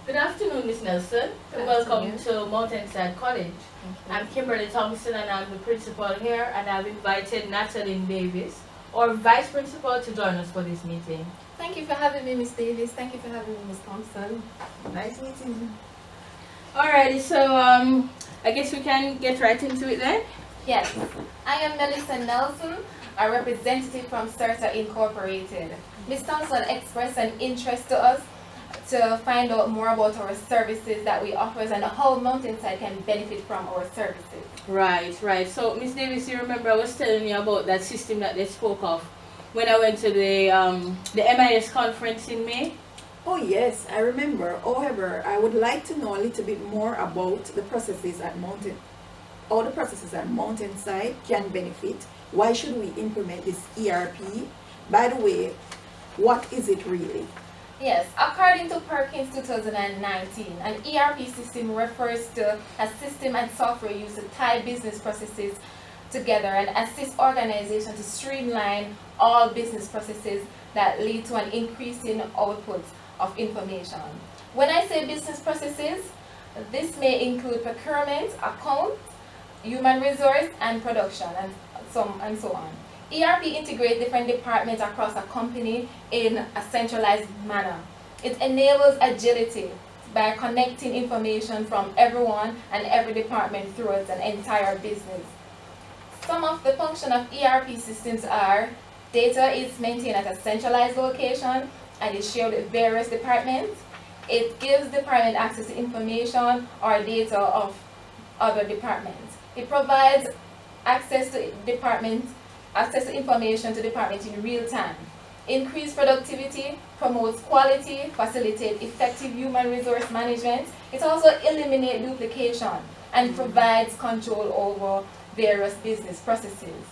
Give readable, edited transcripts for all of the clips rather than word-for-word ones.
Good afternoon, Ms. Nelson. Good Welcome afternoon. to Mountainside College. I'm Kimberly Thompson and I'm the principal here, and I've invited Natalie Davis, our vice principal, to join us for this meeting. Thank you for having me, Miss Davis. Thank you for having me, Miss Thompson. Nice meeting you. Alrighty, so I guess we can get right into it then. Yes, I am Melissa Nelson, a representative from CERTA Incorporated. Ms. Thompson expressed an interest to us to find out more about our services that we offer and how Mountainside can benefit from our services. Right. So, Ms. Davis, you remember I was telling you about that system that they spoke of when I went to the MIS conference in May? Oh yes, I remember. However, I would like to know a little bit more about the processes at all the processes at Mountainside can benefit. Why should we implement this ERP? By the way, what is it really? Yes, according to Perkins 2019, an ERP system refers to a system and software used to tie business processes together and assist organizations to streamline all business processes that lead to an increase in output of information. When I say business processes, this may include procurement, account, human resource, and production, and so on. ERP integrates different departments across a company in a centralized manner. It enables agility by connecting information from everyone and every department throughout an entire business. Some of the functions of ERP systems are: data is maintained at a centralized location and is shared with various departments. It gives department access to information or data of other departments. It provides access to information to departments in real time. Increase productivity, promotes quality, facilitates effective human resource management. It also eliminates duplication and provides control over various business processes.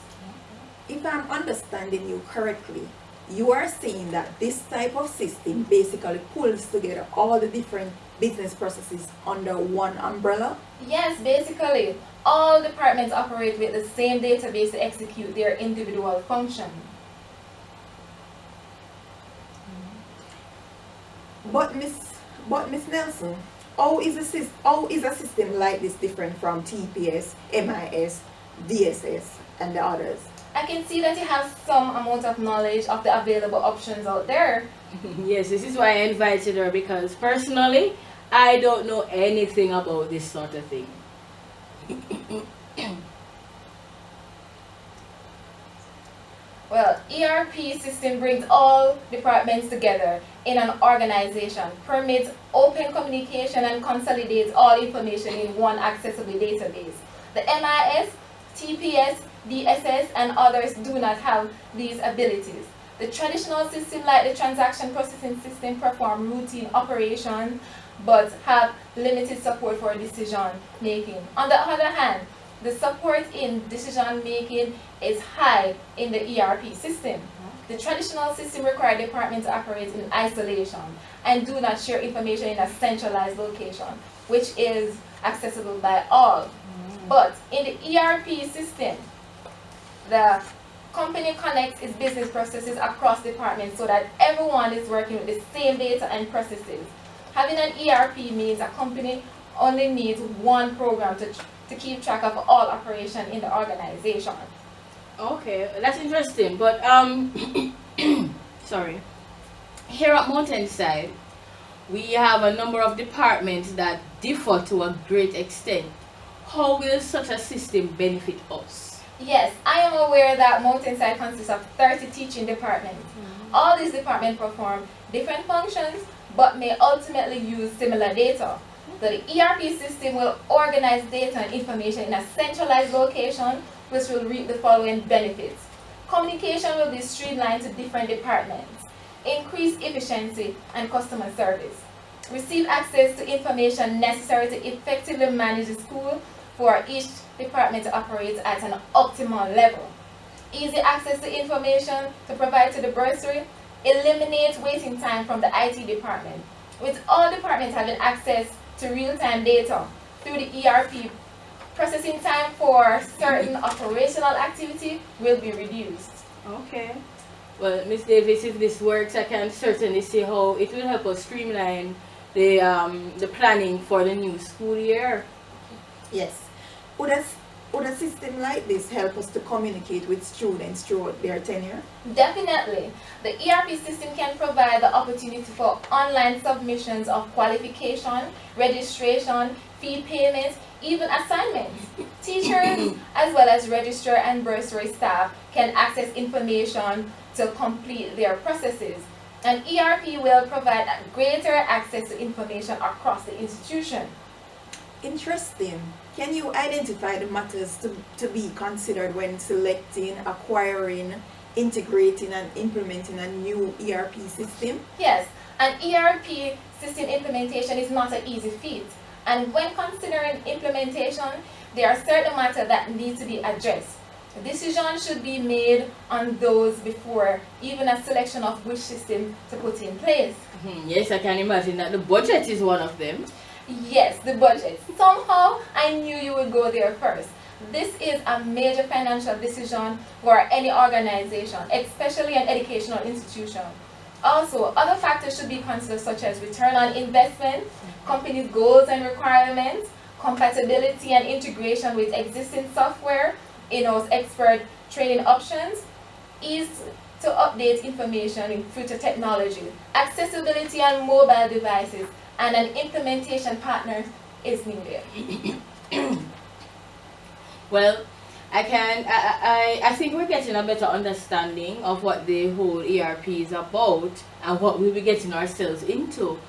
If I'm understanding you correctly, you are saying that this type of system basically pulls together all the different business processes under one umbrella? Yes, basically, all departments operate with the same database to execute their individual function. But Miss Nelson, how is a system like this different from TPS, MIS, DSS, and the others? I can see that you have some amount of knowledge of the available options out there. Yes, this is why I invited her, because personally, I don't know anything about this sort of thing. Well, ERP system brings all departments together in an organization, permits open communication and consolidates all information in one accessible database. The MIS, TPS, DSS, and others do not have these abilities. The traditional system, like the transaction processing system, perform routine operations but have limited support for decision making. On the other hand, the support in decision making is high in the ERP system. The traditional system requires departments to operate in isolation and do not share information in a centralized location, which is accessible by all. But in the ERP system, the company connects its business processes across departments so that everyone is working with the same data and processes. Having an ERP means a company only needs one program to keep track of all operation in the organization. Okay, that's interesting, but sorry. Here at Mountainside, we have a number of departments that differ to a great extent. How will such a system benefit us? Yes, I am aware that Mountainside consists of 30 teaching departments. All these departments perform different functions but may ultimately use similar data. So the ERP system will organize data and information in a centralized location, which will reap the following benefits. Communication will be streamlined to different departments. Increase efficiency and customer service. Receive access to information necessary to effectively manage the school for each department to operate at an optimal level. Easy access to information to provide to the bursary. Eliminate waiting time from the IT department. With all departments having access to real-time data through the ERP, processing time for certain operational activity will be reduced. Okay. Well, Ms. Davis, if this works, I can certainly see how it will help us streamline the planning for the new school year. Yes. Would a, would a system like this help us to communicate with students throughout their tenure? Definitely. The ERP system can provide the opportunity for online submissions of qualification, registration, fee payments, even assignments. Teachers, as well as registrar and bursary staff, can access information to complete their processes. And ERP will provide greater access to information across the institution. Interesting. Can you identify the matters to be considered when selecting, acquiring, integrating, and implementing a new ERP system? Yes, an ERP system implementation is not an easy feat. And when considering implementation, there are certain matters that need to be addressed. A decision should be made on those before even a selection of which system to put in place. Yes, I can imagine that the budget is one of them. Yes, the budget. Somehow, I knew you would go there first. This is a major financial decision for any organization, especially an educational institution. Also, other factors should be considered such as return on investment, company's goals and requirements, compatibility and integration with existing software, in-house expert training options, ease to update information in future technology, accessibility on mobile devices, and an implementation partner is needed. Well, I think we're getting a better understanding of what the whole ERP is about and what we'll be getting ourselves into.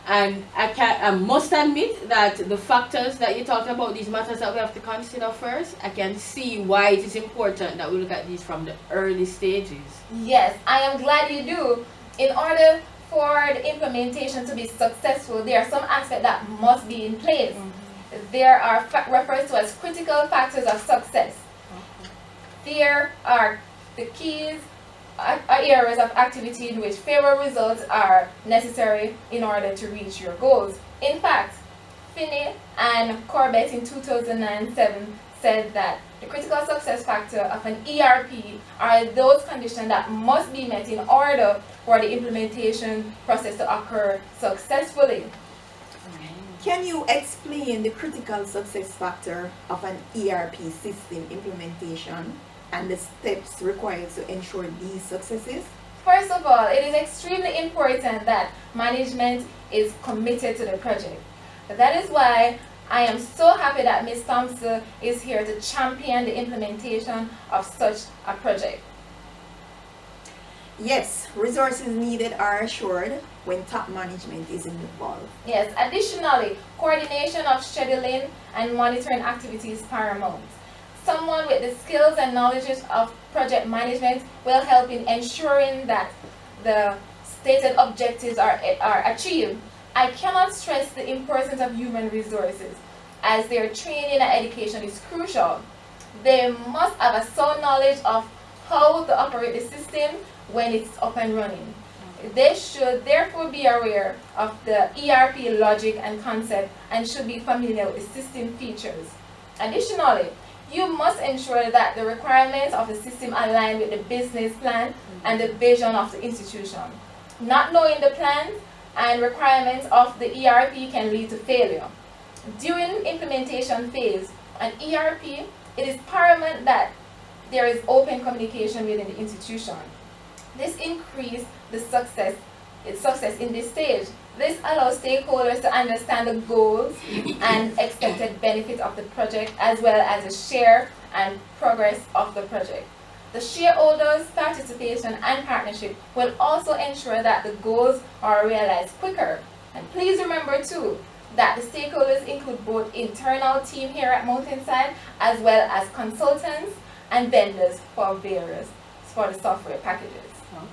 And I must admit that the factors that you talked about, these matters that we have to consider first, I can see why it is important that we look at these from the early stages. Yes, I am glad you do. In order for the implementation to be successful, there are some aspects that must be in place. There are referred to as critical factors of success. There are the keys, areas of activity in which favorable results are necessary in order to reach your goals. In fact, Finney and Corbett in 2007 said that the critical success factor of an ERP are those conditions that must be met in order for the implementation process to occur successfully. Can you explain the critical success factor of an ERP system implementation and the steps required to ensure these successes? First of all, it is extremely important that management is committed to the project. That is why I am so happy that Ms. Thompson is here to champion the implementation of such a project. Yes, resources needed are assured when top management is involved. Yes, additionally, coordination of scheduling and monitoring activities is paramount. Someone with the skills and knowledge of project management will help in ensuring that the stated objectives are achieved. I cannot stress the importance of human resources, as their training and education is crucial. They must have a sound knowledge of how to operate the system when it's up and running. They should therefore be aware of the ERP logic and concept and should be familiar with the system features. Additionally, you must ensure that the requirements of the system align with the business plan and the vision of the institution. Not knowing the plans and requirements of the ERP can lead to failure. During implementation phase, an ERP, it is paramount that there is open communication within the institution. This increases the success in this stage. This allows stakeholders to understand the goals and expected benefits of the project, as well as the share and progress of the project. The shareholders' participation and partnership will also ensure that the goals are realized quicker. And please remember too, that the stakeholders include both internal team here at Mountainside, as well as consultants and vendors for the software packages.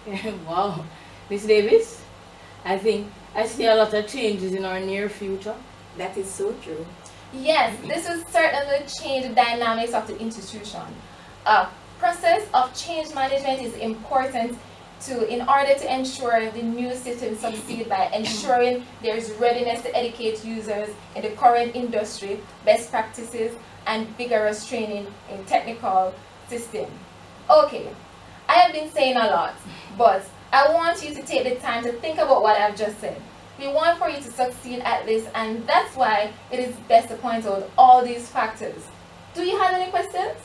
Okay, wow. Ms. Davis, I think I see a lot of changes in our near future. That is so true. Yes, this will certainly change the dynamics of the institution. A process of change management is important in order to ensure the new system succeed by ensuring there is readiness to educate users in the current industry, best practices, and vigorous training in technical system. Okay, I have been saying a lot, but I want you to take the time to think about what I've just said. We want for you to succeed at this, and that's why it is best to point out all these factors. Do you have any questions?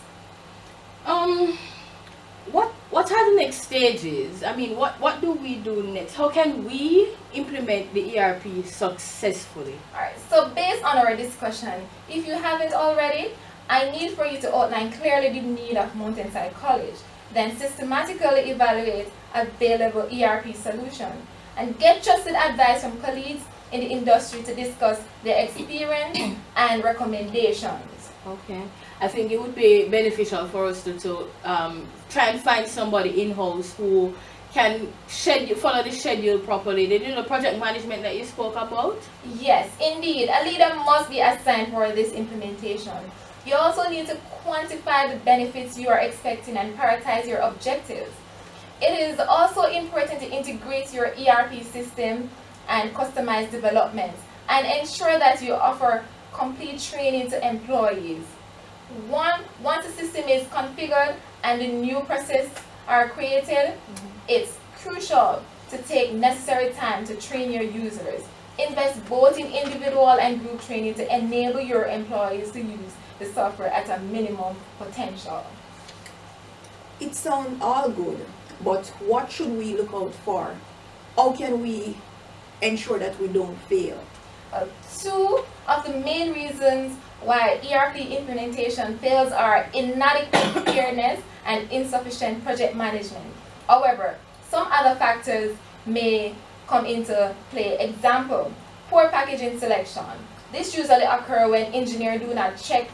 What are the next stages? I mean, what do we do next? How can we implement the ERP successfully? Alright, so based on our discussion, if you haven't already, I need for you to outline clearly the need of Mountainside College, then systematically evaluate available ERP solutions, and get trusted advice from colleagues in the industry to discuss their experience and recommendations. Okay. I think it would be beneficial for us to try and find somebody in-house who can follow the schedule properly. They do the project management that you spoke about? Yes, indeed. A leader must be assigned for this implementation. You also need to quantify the benefits you are expecting and prioritize your objectives. It is also important to integrate your ERP system and customize developments and ensure that you offer complete training to employees. Once the system is configured and the new processes are created, it's crucial to take necessary time to train your users. Invest both in individual and group training to enable your employees to use the software at a minimum potential. It sounds all good, but what should we look out for? How can we ensure that we don't fail? Two of the main reasons why ERP implementation fails are inadequate preparedness and insufficient project management. However, some other factors may come into play. Example, poor packaging selection. This usually occurs when engineers do not check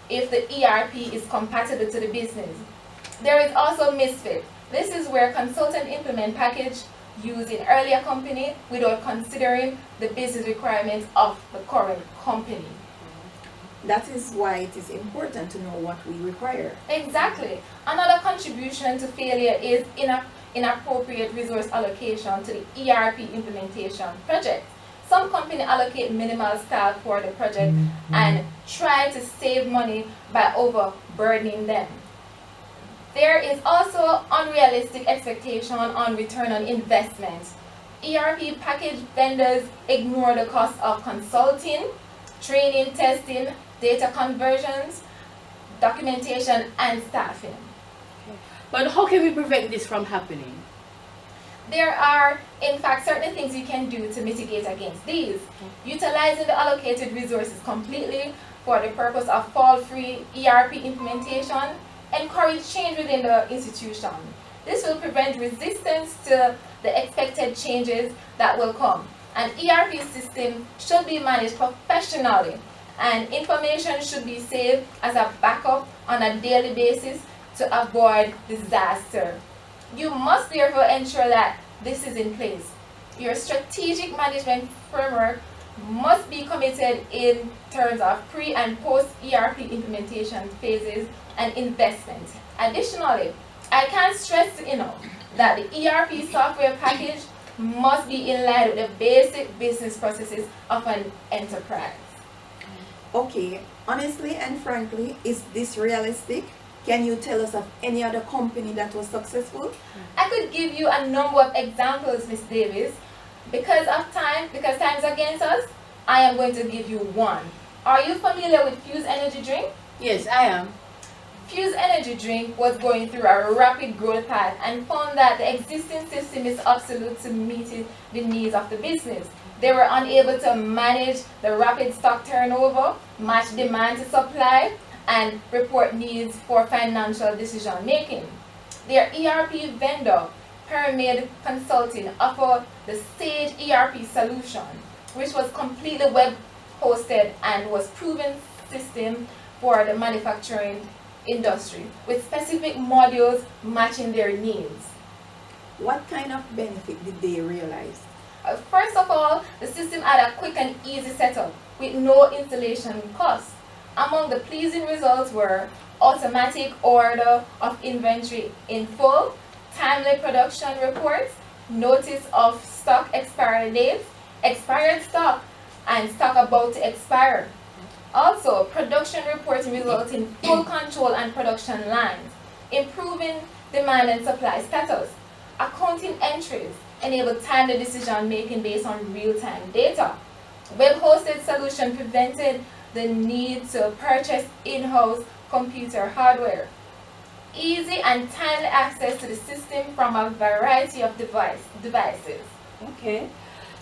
if the ERP is compatible to the business. There is also misfit. This is where consultants implement package used in earlier company without considering the business requirements of the current company. That is why it is important to know what we require. Exactly. Another contribution to failure is inappropriate resource allocation to the ERP implementation project. Some companies allocate minimal staff for the project and try to save money by overburdening them. There is also unrealistic expectation on return on investment. ERP package vendors ignore the cost of consulting, training, testing, data conversions, documentation, and staffing. But how can we prevent this from happening? There are, in fact, certain things you can do to mitigate against these. Utilizing the allocated resources completely for the purpose of fault-free ERP implementation. Encourage change within the institution. This will prevent resistance to the expected changes that will come. An ERP system should be managed professionally, and information should be saved as a backup on a daily basis to avoid disaster. You must therefore ensure that this is in place. Your strategic management framework must be committed in terms of pre and post ERP implementation phases and investment. Additionally, I can't stress enough that the ERP software package must be in line with the basic business processes of an enterprise. Okay, honestly and frankly, is this realistic? Can you tell us of any other company that was successful? I could give you a number of examples, Ms. Davis. Because time is against us, I am going to give you one. Are you familiar with Fuse Energy Drink? Yes, I am. Fuse Energy Drink was going through a rapid growth path and found that the existing system is obsolete to meet the needs of the business. They were unable to manage the rapid stock turnover, match demand to supply, and report needs for financial decision making. Their ERP vendor, Pyramid Consulting, offered the Sage ERP solution, which was completely web hosted and was proven system for the manufacturing industry with specific modules matching their needs. What kind of benefit did they realize? First of all, the system had a quick and easy setup with no installation costs. Among the pleasing results were automatic order of inventory in full, timely production reports, notice of stock expiry dates, expired stock, and stock about to expire. Also, production reporting results in full control and production lines, improving demand and supply status, accounting entries, enable timely decision making based on real-time data. Web-hosted solution prevented the need to purchase in-house computer hardware. Easy and timely access to the system from a variety of devices. Okay.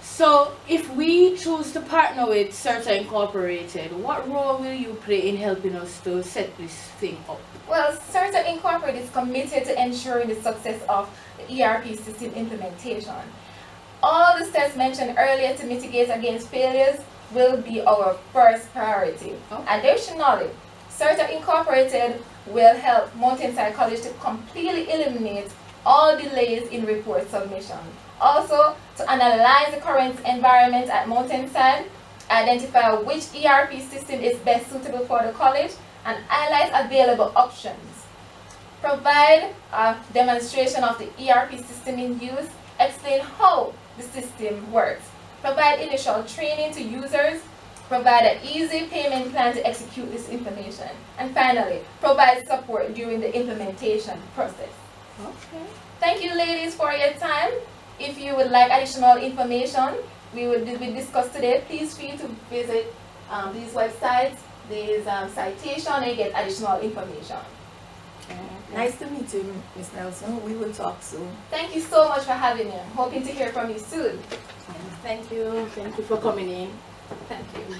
So if we choose to partner with CERTA Incorporated, what role will you play in helping us to set this thing up? Well, CERTA Incorporated is committed to ensuring the success of the ERP system implementation. All the steps mentioned earlier to mitigate against failures will be our first priority. Additionally, CERTA Incorporated will help Mountainside College to completely eliminate all delays in report submission. Also, to analyze the current environment at Mountainside, identify which ERP system is best suitable for the college, and highlight available options. Provide a demonstration of the ERP system in use, explain how the system works. Provide initial training to users, provide an easy payment plan to execute this information. And finally, provide support during the implementation process. Okay. Thank you, ladies, for your time. If you would like additional information we discussed today, please feel free to visit these websites, these citations, and get additional information. Nice to meet you, Ms. Nelson. We will talk soon. Thank you so much for having me. Hoping to hear from you soon. Thank you. Thank you for coming in. Thank you.